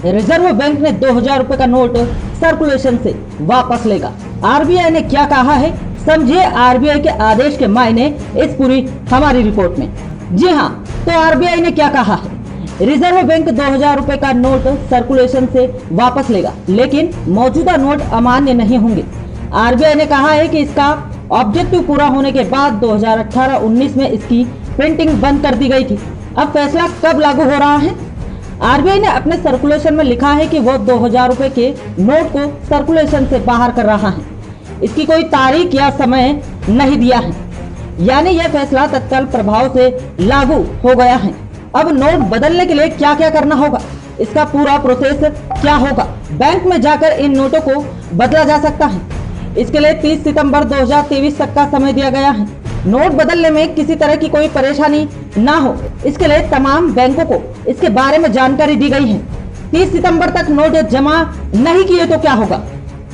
Reserve bank ने 2000 रुपए का नोट सर्कुलेशन से वापस लेगा। आरबीआई ने क्या कहा है, समझिए आरबीआई के आदेश के मायने इस पूरी हमारी रिपोर्ट में। जी हाँ, तो आरबीआई ने क्या कहा है, रिजर्व बैंक 2000 रुपए का नोट सर्कुलेशन से वापस लेगा, लेकिन मौजूदा नोट अमान्य नहीं होंगे। आरबीआई ने कहा है कि इसका ऑब्जेक्टिव पूरा होने के बाद 2018-19 में इसकी प्रिंटिंग बंद कर दी गई थी। अब फैसला कब लागू हो रहा है? आरबीआई ने अपने सर्कुलेशन में लिखा है कि वो 2000 रुपए के नोट को सर्कुलेशन से बाहर कर रहा है। इसकी कोई तारीख या समय नहीं दिया है, यानी यह फैसला तत्काल प्रभाव से लागू हो गया है। अब नोट बदलने के लिए क्या क्या करना होगा, इसका पूरा प्रोसेस क्या होगा? बैंक में जाकर इन नोटों को बदला जा सकता है। इसके लिए 30 सितंबर 2023 तक का समय दिया गया है। नोट बदलने में किसी तरह की कोई परेशानी ना हो, इसके लिए तमाम बैंकों को इसके बारे में जानकारी दी गई है। 30 सितंबर तक नोट जमा नहीं किए तो क्या होगा?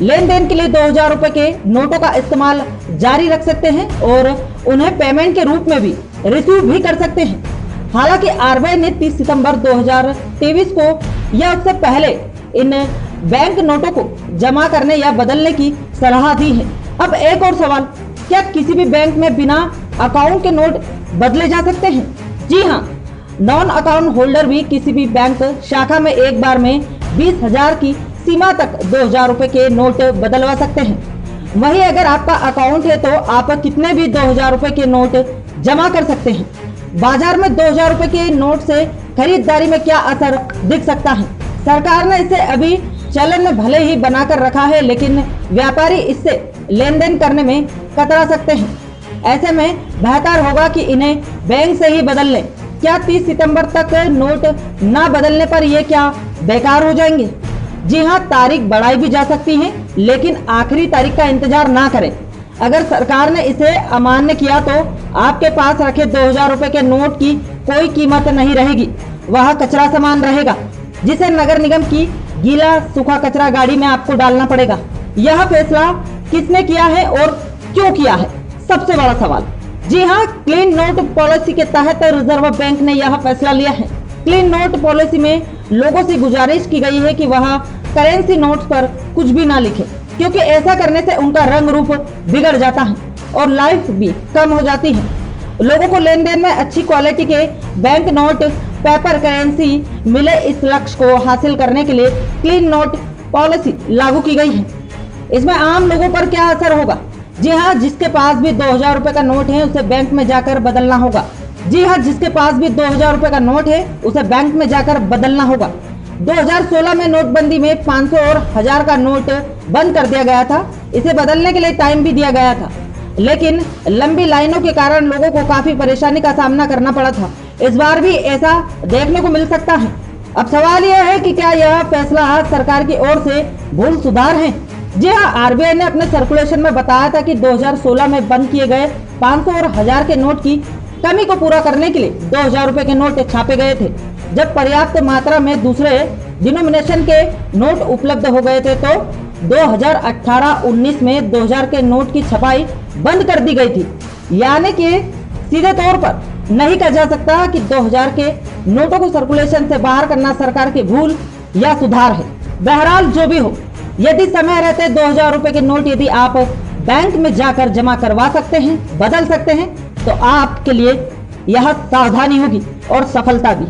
लेन देन के लिए 2000 रुपए के नोटों का इस्तेमाल जारी रख सकते हैं और उन्हें पेमेंट के रूप में भी रिसीव भी कर सकते हैं। हालांकि आरबीआई ने 30 सितंबर 2023 को या उससे पहले इन बैंक नोटों को जमा करने या बदलने की सलाह दी है। अब एक और सवाल, क्या किसी भी बैंक में बिना अकाउंट के नोट बदले जा सकते हैं? जी हाँ, नॉन अकाउंट होल्डर भी किसी भी बैंक शाखा में एक बार में 20,000 की सीमा तक 2000 रुपए के नोट बदलवा सकते हैं। वहीं अगर आपका अकाउंट है तो आप कितने भी 2000 रुपए के नोट जमा कर सकते हैं। बाजार में 2000 रुपए के नोट से खरीदारी में क्या असर दिख सकता है? सरकार ने इसे अभी चलन में भले ही बनाकर रखा है, लेकिन व्यापारी इससे लेन देन करने में कतरा सकते हैं। ऐसे में बेहतर होगा कि इन्हें बैंक से ही बदल लें। क्या 30 सितंबर तक नोट ना बदलने पर ये क्या बेकार हो जाएंगे? जी हाँ, तारीख बढ़ाई भी जा सकती है, लेकिन आखिरी तारीख का इंतजार ना करें। अगर सरकार ने इसे अमान्य किया तो आपके पास रखे 2000 रुपए के नोट की कोई कीमत नहीं रहेगी। वह कचरा सामान रहेगा, जिसे नगर निगम की गीला सूखा कचरा गाड़ी में आपको डालना पड़ेगा। यह फैसला किसने किया है और क्यों किया है, सबसे बड़ा सवाल। जी हाँ, क्लीन नोट पॉलिसी के तहत रिजर्व बैंक ने यह फैसला लिया है। क्लीन नोट पॉलिसी में लोगों से गुजारिश की गई है कि वह करेंसी नोट्स पर कुछ भी ना लिखे, क्योंकि ऐसा करने से उनका रंग रूप बिगड़ जाता है और लाइफ भी कम हो जाती है। लोगों को लेन देन में अच्छी क्वालिटी के बैंक नोट, पेपर करेंसी मिले, इस लक्ष्य को हासिल करने के लिए क्लीन नोट पॉलिसी लागू की गई है। इसमें आम लोगों पर क्या असर होगा? जी हाँ, जिसके पास भी 2000 रुपए का नोट है उसे बैंक में जाकर बदलना होगा। जी हाँ, जिसके पास भी 2000 रुपए का नोट है उसे बैंक में जाकर बदलना होगा। 2016 में नोटबंदी में 500 और 1000 का नोट बंद कर दिया गया था। इसे बदलने के लिए टाइम भी दिया गया था, लेकिन लंबी लाइनों के कारण लोगों को काफी परेशानी का सामना करना पड़ा था। इस बार भी ऐसा देखने को मिल सकता है। अब सवाल यह है कि क्या यह फैसला सरकार की ओर से भूल सुधार है? जी हाँ, आरबीआई ने अपने सर्कुलेशन में बताया था कि 2016 में बंद किए गए 500 और 1000 के नोट की कमी को पूरा करने के लिए 2000 रुपए के नोट छापे गए थे। जब पर्याप्त मात्रा में दूसरे डिनोमिनेशन के नोट उपलब्ध हो गए थे तो 2018-19 में 2000 के नोट की छपाई बंद कर दी गई थी। यानी कि सीधे तौर पर नहीं कहा जा सकता कि 2000 के नोटों को सर्कुलेशन से बाहर करना सरकार की भूल या सुधार है। बहरहाल जो भी हो, यदि समय रहते 2000 रुपए के नोट यदि आप बैंक में जाकर जमा करवा सकते हैं, बदल सकते हैं, तो आपके लिए यह सावधानी होगी और सफलता भी।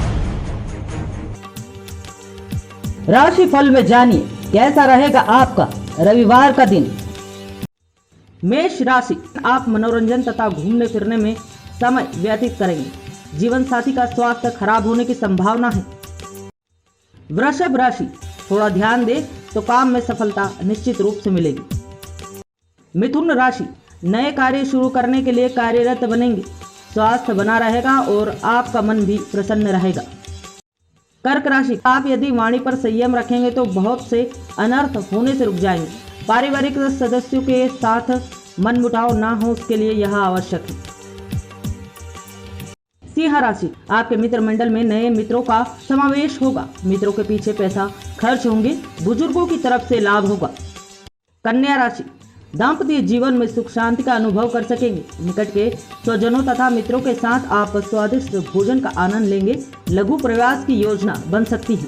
राशि फल में जानिए कैसा रहेगा आपका रविवार का दिन। मेष राशि, आप मनोरंजन तथा घूमने फिरने में समय व्यतीत करेंगे। जीवन साथी का स्वास्थ्य खराब होने की संभावना है। वृषभ राशि, थोड़ा ध्यान दे तो काम में सफलता निश्चित रूप से मिलेगी। मिथुन राशि, नए कार्य शुरू करने के लिए कार्यरत बनेंगे। स्वास्थ्य बना रहेगा और आपका मन भी प्रसन्न रहेगा। कर्क राशि, आप यदि वाणी पर संयम रखेंगे तो बहुत से अनर्थ होने से रुक जाएंगे। पारिवारिक सदस्यों के साथ मनमुटाव ना हो, उसके लिए यह आवश्यक है। सिंह राशि, आपके मित्र मंडल में नए मित्रों का समावेश होगा। मित्रों के पीछे पैसा खर्च होंगे। बुजुर्गों की तरफ से लाभ होगा। कन्या राशि, दाम्पत्य जीवन में सुख शांति का अनुभव कर सकेंगे। निकट के स्वजनों तथा मित्रों के साथ आप स्वादिष्ट भोजन का आनंद लेंगे। लघु प्रवास की योजना बन सकती है।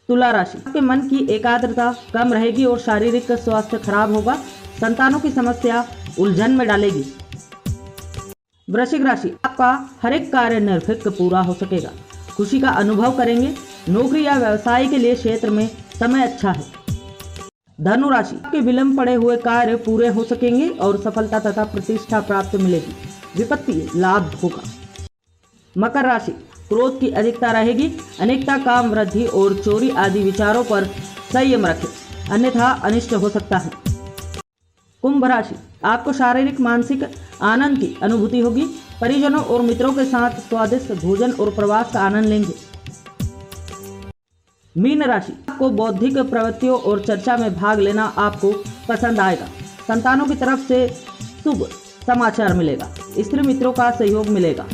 तुला राशि, आपके मन की एकाग्रता कम रहेगी और शारीरिक स्वास्थ्य खराब होगा। संतानों की समस्या उलझन में डालेगी। वृश्चिक राशि, आपका हर एक कार्य निर्विघ्न पूरा हो सकेगा। खुशी का अनुभव करेंगे। नौकरी या व्यवसाय के लिए क्षेत्र में समय अच्छा है। धनु राशि, आपके विलंब पड़े हुए कार्य पूरे हो सकेंगे और सफलता तथा प्रतिष्ठा प्राप्त मिलेगी। विपत्ति लाभ होगा। मकर राशि, क्रोध की अधिकता रहेगी। अनेकता, काम वृद्धि और चोरी आदि विचारों पर संयम रखें, अन्यथा अनिष्ट हो सकता है। कुंभ राशि, आपको शारीरिक मानसिक आनंद की अनुभूति होगी। परिजनों और मित्रों के साथ स्वादिष्ट भोजन और प्रवास का आनंद लेंगे। मीन राशि, आपको बौद्धिक प्रवृत्तियों और चर्चा में भाग लेना आपको पसंद आएगा। संतानों की तरफ से शुभ समाचार मिलेगा। स्त्री मित्रों का सहयोग मिलेगा।